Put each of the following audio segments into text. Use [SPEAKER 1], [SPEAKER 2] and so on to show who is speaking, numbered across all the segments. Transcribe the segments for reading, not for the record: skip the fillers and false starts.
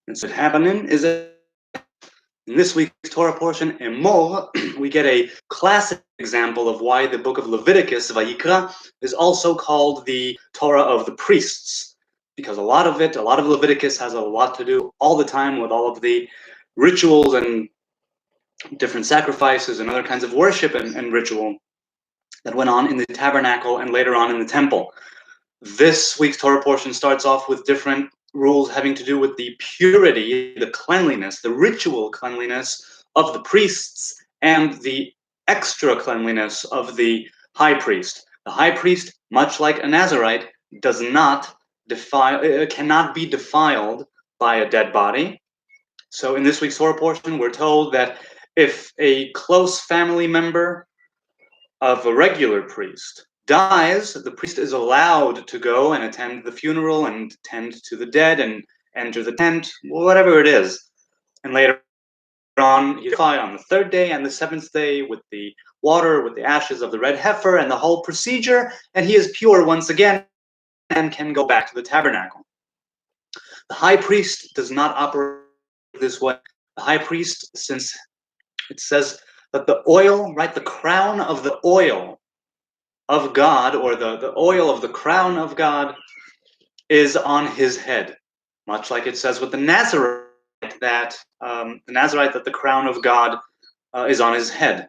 [SPEAKER 1] And so what's happening is that in this week's Torah portion, Emor, we get a classic example of why the book of Leviticus, Vayikra, is also called the Torah of the priests. Because a lot of Leviticus has a lot to do all the time with all of the rituals and different sacrifices and other kinds of worship and ritual that went on in the tabernacle and later on in the temple. This week's Torah portion starts off with different rules having to do with the purity, the cleanliness, the ritual cleanliness of the priests and the extra cleanliness of the high priest. The high priest, much like a Nazarite, does not cannot be defiled by a dead body. So in this week's Torah portion, we're told that if a close family member of a regular priest dies, the priest is allowed to go and attend the funeral and tend to the dead and enter the tent, whatever it is. And later on, you defile on the third day and the seventh day with the water, with the ashes of the red heifer and the whole procedure, and he is pure once again and can go back to the tabernacle. The high priest does not operate this way. The high priest, since it says that the oil, right, the crown of the oil of God, or the oil of the crown of God, is on his head, much like it says with the Nazarite that the crown of God is on his head.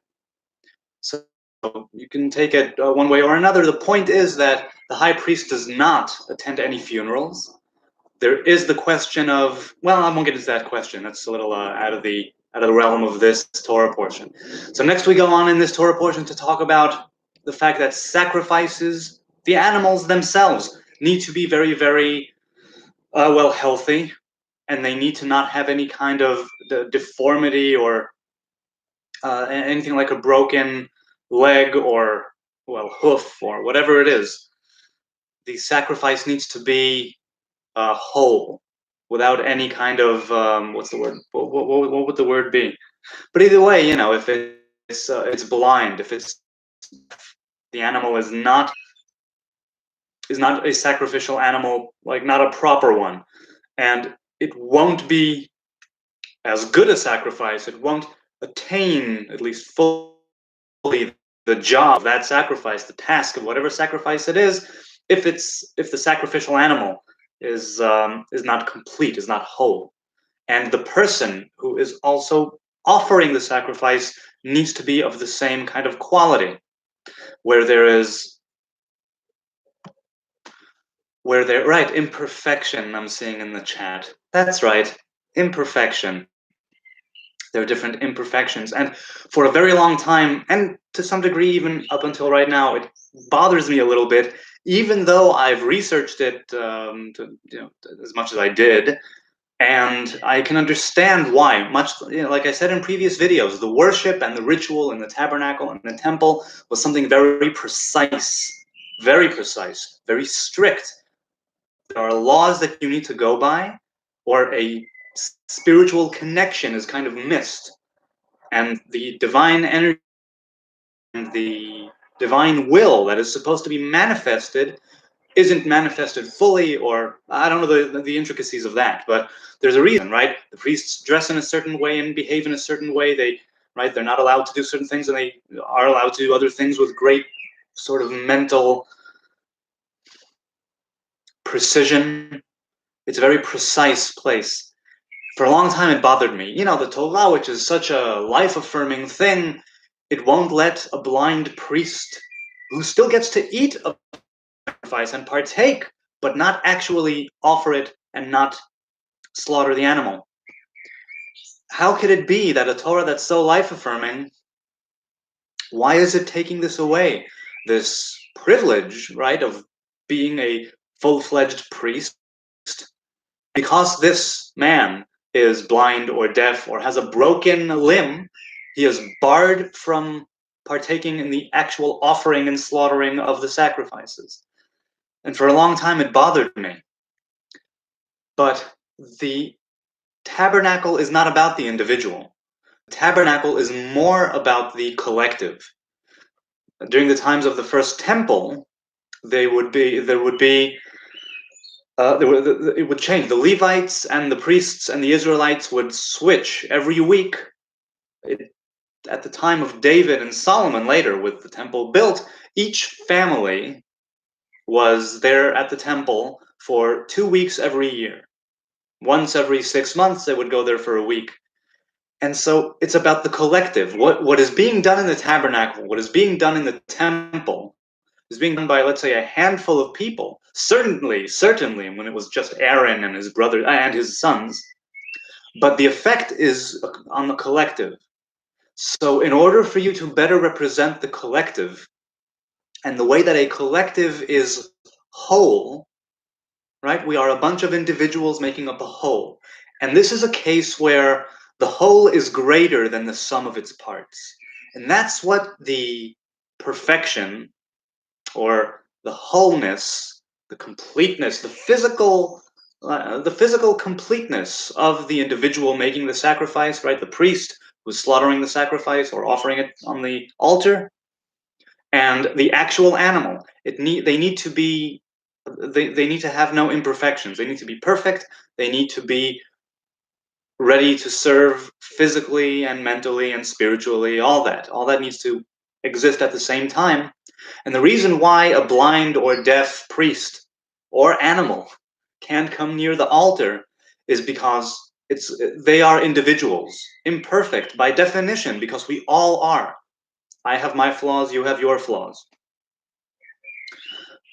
[SPEAKER 1] So you can take it one way or another. The point is that the high priest does not attend any funerals. There is the question of, well, I won't get into that question. That's a little out of the realm of this Torah portion. So next we go on in this Torah portion to talk about the fact that sacrifices, the animals themselves, need to be very, very well healthy, and they need to not have any kind of deformity or anything like a broken leg or, well, hoof or whatever it is. The sacrifice needs to be whole, without any kind of what's the word? What would the word be? But either way, if it's blind, if it's the animal is not a sacrificial animal, like not a proper one, and it won't be as good a sacrifice. It won't attain, at least fully, the job of that sacrifice, the task of whatever sacrifice it is, if the sacrificial animal is not complete, is not whole. And the person who is also offering the sacrifice needs to be of the same kind of quality, where right, imperfection, I'm seeing in the chat. That's right, imperfection. There are different imperfections, and for a very long time, and to some degree even up until right now, it bothers me a little bit, even though I've researched it as much as I did, and I can understand why. Much like I said in previous videos, the worship and the ritual in the tabernacle and the temple was something very precise, very strict. There are laws that you need to go by, or a spiritual connection is kind of missed, and the divine energy and the divine will that is supposed to be manifested isn't manifested fully, or I don't know the intricacies of that, but there's a reason, right? The priests dress in a certain way and behave in a certain way. They're not allowed to do certain things, and they are allowed to do other things with great sort of mental precision. It's a very precise place. For a long time, it bothered me. The Torah, which is such a life-affirming thing, it won't let a blind priest, who still gets to eat a sacrifice and partake, but not actually offer it and not slaughter the animal. How could it be that a Torah that's so life-affirming, why is it taking this away? This privilege, right, of being a full-fledged priest, because this man is blind or deaf or has a broken limb, he is barred from partaking in the actual offering and slaughtering of the sacrifices. And for a long time it bothered me. But the tabernacle is not about the individual. The tabernacle is more about the collective. During the times of the first temple, there would be it would change. The Levites and the priests and the Israelites would switch every week. At the time of David and Solomon later, with the temple built, each family was there at the temple for 2 weeks every year. Once every 6 months, they would go there for a week. And so it's about the collective. What is being done in the tabernacle, what is being done in the temple, is being done by, let's say, a handful of people. Certainly, when it was just Aaron and his brother and his sons. But the effect is on the collective. So in order for you to better represent the collective, and the way that a collective is whole, right? We are a bunch of individuals making up a whole. And this is a case where the whole is greater than the sum of its parts. And that's what the perfection, or the wholeness, the completeness, the physical completeness of the individual making the sacrifice, right? The priest who's slaughtering the sacrifice or offering it on the altar, and the actual animal. They need to be, they need to have no imperfections. They need to be perfect. They need to be ready to serve physically and mentally and spiritually. All that needs to exist at the same time. And the reason why a blind or deaf priest or animal can't come near the altar is because they are individuals, imperfect by definition, because we all are. I have my flaws, you have your flaws.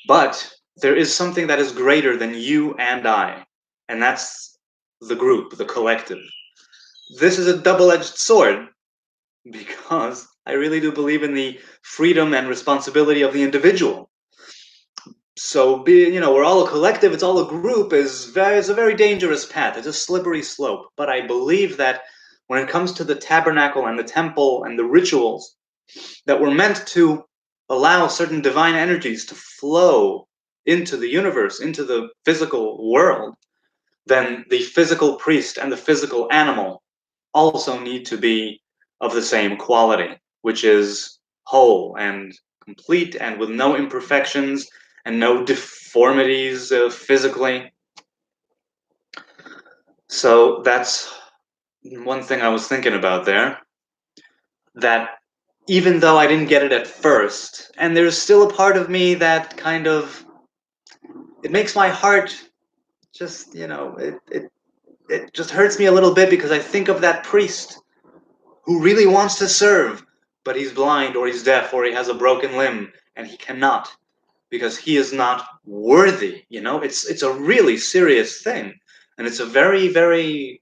[SPEAKER 1] But there is something that is greater than you and I, and that's the group, the collective. This is a double-edged sword, because I really do believe in the freedom and responsibility of the individual. So we're all a collective, it's all a group, it's a very dangerous path. It's a slippery slope. But I believe that when it comes to the tabernacle and the temple and the rituals, that we're meant to allow certain divine energies to flow into the universe, into the physical world, then the physical priest and the physical animal also need to be of the same quality, which is whole and complete and with no imperfections and no deformities physically. So that's one thing I was thinking about there, that even though I didn't get it at first, and there's still a part of me that kind of, it makes my heart just, it just hurts me a little bit, because I think of that priest who really wants to serve, but he's blind or he's deaf or he has a broken limb and he cannot because he is not worthy. It's a really serious thing, and it's a very, very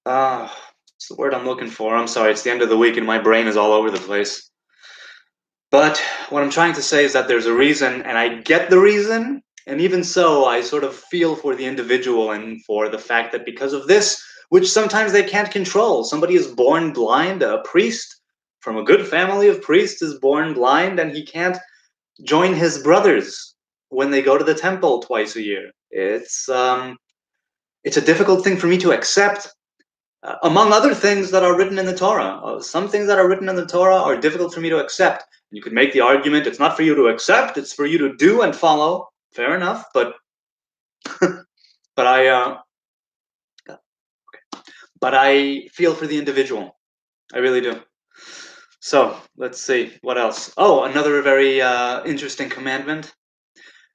[SPEAKER 1] what's the word I'm looking for? I'm sorry, it's the end of the week and my brain is all over the place. But what I'm trying to say is that there's a reason, and I get the reason, and even so, I sort of feel for the individual and for the fact that because of this, which sometimes they can't control, somebody is born blind, a priest from a good family of priests is born blind, and he can't join his brothers when they go to the temple twice a year. It's a difficult thing for me to accept. Among other things that are written in the Torah. Some things that are written in the Torah are difficult for me to accept. You could make the argument it's not for you to accept, it's for you to do and follow. Fair enough, but but I feel for the individual. I really do. So let's see what else. Oh, another very interesting commandment.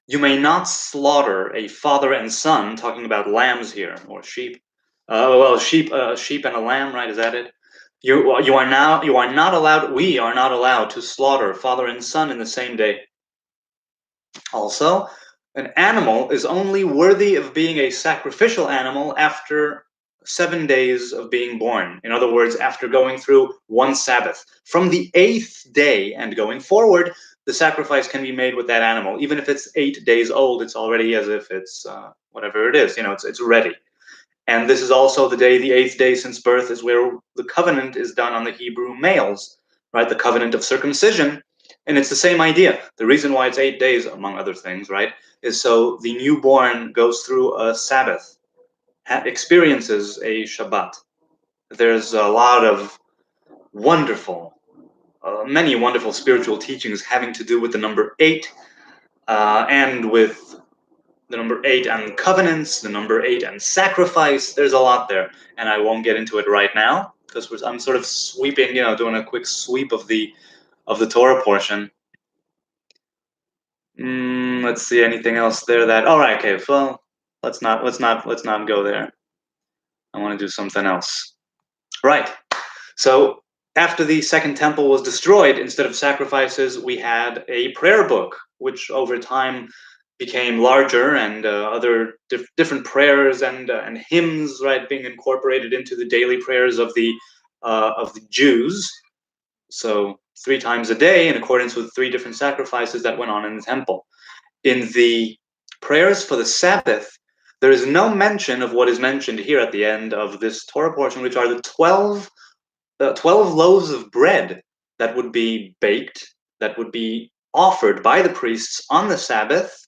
[SPEAKER 1] You may not slaughter a father and son. Talking about lambs here, or sheep. Sheep and a lamb, right? Is that it? You are not allowed. We are not allowed to slaughter father and son in the same day. Also, an animal is only worthy of being a sacrificial animal after 7 days of being born. In other words, after going through one Sabbath. From the 8th day and going forward, the sacrifice can be made with that animal. Even if it's 8 days old, it's already as if it's whatever it is. It's ready. And this is also the day, the 8th day since birth, is where the covenant is done on the Hebrew males, right? The covenant of circumcision. And it's the same idea. The reason why it's 8 days, among other things, right, is so the newborn goes through a Sabbath, experiences a Shabbat. There's a lot of many wonderful spiritual teachings having to do with the number 8 and with the number 8 and covenants, the number 8 and sacrifice. There's a lot there, and I won't get into it right now because I'm sort of sweeping, doing a quick sweep of the Torah portion. Let's see, anything else there that? All right, okay. Well, let's not go there. I want to do something else. Right. So after the second temple was destroyed, instead of sacrifices, we had a prayer book, which over time became larger, and other different prayers and hymns, right, being incorporated into the daily prayers of the Jews. So 3 times a day, in accordance with 3 different sacrifices that went on in the temple. In the prayers for the Sabbath, there is no mention of what is mentioned here at the end of this Torah portion, which are the 12 loaves of bread that would be baked, that would be offered by the priests on the Sabbath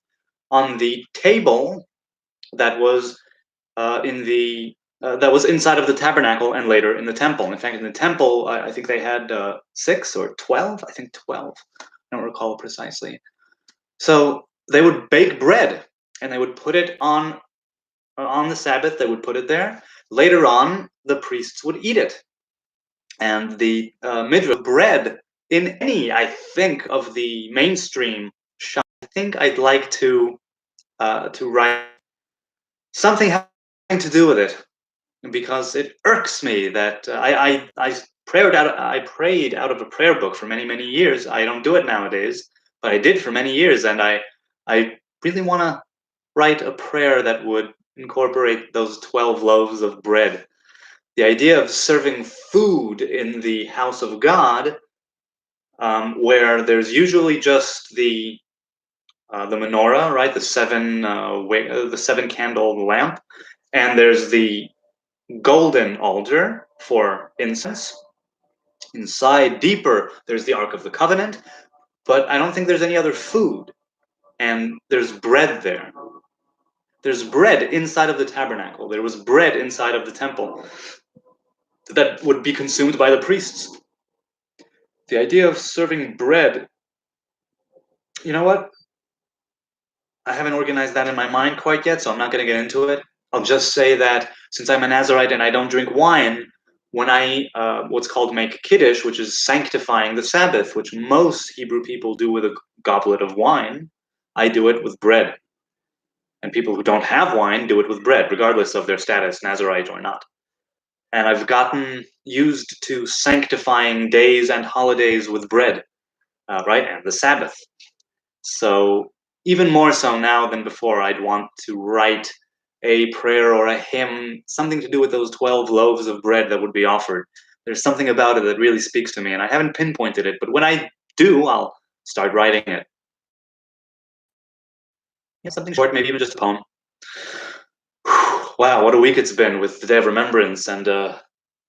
[SPEAKER 1] on the table that was that was inside of the tabernacle and later in the temple. In fact, in the temple, I think they had 6 or 12. I think 12. I don't recall precisely. So they would bake bread and they would put it on the Sabbath. They would put it there. Later on, the priests would eat it. And the midrash bread in any, I think, of the mainstream shop, I think I'd like to write something having to do with it, because it irks me that I prayed out of a prayer book for many years. I don't do it nowadays, but I did for many years, and I really want to write a prayer that would incorporate those 12 loaves of bread. The idea of serving food in the house of God, where there's usually just the menorah, right, the 7 candle lamp, and there's the golden altar for incense. Inside, deeper, there's the Ark of the Covenant, but I don't think there's any other food. And there's bread there. There's bread inside of the tabernacle. There was bread inside of the temple that would be consumed by the priests. The idea of serving bread, you know what? I haven't organized that in my mind quite yet, so I'm not going to get into it. I'll just say that since I'm a Nazarite and I don't drink wine, when I what's called make kiddush, which is sanctifying the Sabbath, which most Hebrew people do with a goblet of wine, I do it with bread. And people who don't have wine do it with bread, regardless of their status, Nazarite or not. And I've gotten used to sanctifying days and holidays with bread, right, and the Sabbath. So even more so now than before, I'd want to write a prayer or a hymn, something to do with those 12 loaves of bread that would be offered. There's something about it that really speaks to me, and I haven't pinpointed it, but when I do, I'll start writing it. Yeah, something short, maybe even just a poem. Wow, what a week it's been with the Day of Remembrance and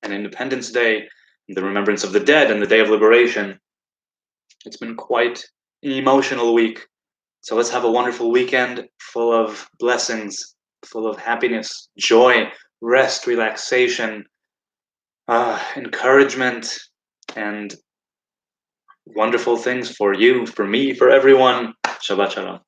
[SPEAKER 1] Independence Day, and the remembrance of the dead and the Day of Liberation. It's been quite an emotional week. So let's have a wonderful weekend full of blessings, full of happiness, joy, rest, relaxation, encouragement, and wonderful things for you, for me, for everyone. Shabbat Shalom.